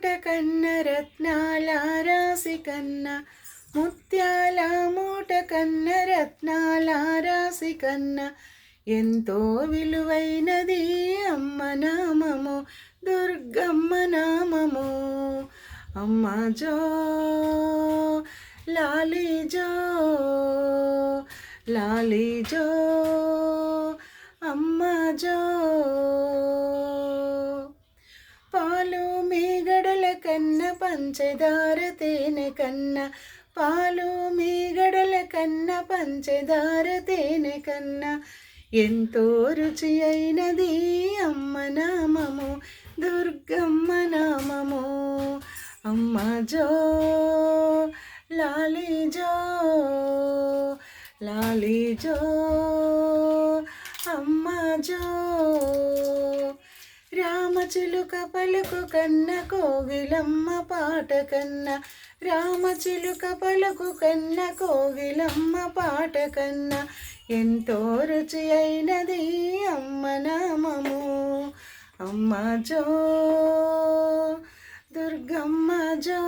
మూట కన్న రత్నాల రాశి కన్న ముత్యాల మూట కన్న రత్నాల రాశి కన్న ఎంతో విలువైనది అమ్మ నామము దుర్గమ్మ నామము. అమ్మ జో లాలి జో లాలి జో అమ్మ జో. పాలు మీగడల కన్న పంచదార తేనె కన్న పాలు మీగడల కన్న పంచదార తేనె కన్న ఎంతో రుచి అయినది అమ్మ నామము దుర్గమ్మ నామము. అమ్మ జో లాలి జో లాలి జో అమ్మ జో. రామచిలుక పలుకు కన్న కోగిలమ్మ పాట కన్న రామచిలుక పలుకు కన్న కోగిలమ్మ పాట కన్న ఎంతో రుచి అయినది అమ్మ నామము. అమ్మ జో దుర్గమ్మ జో.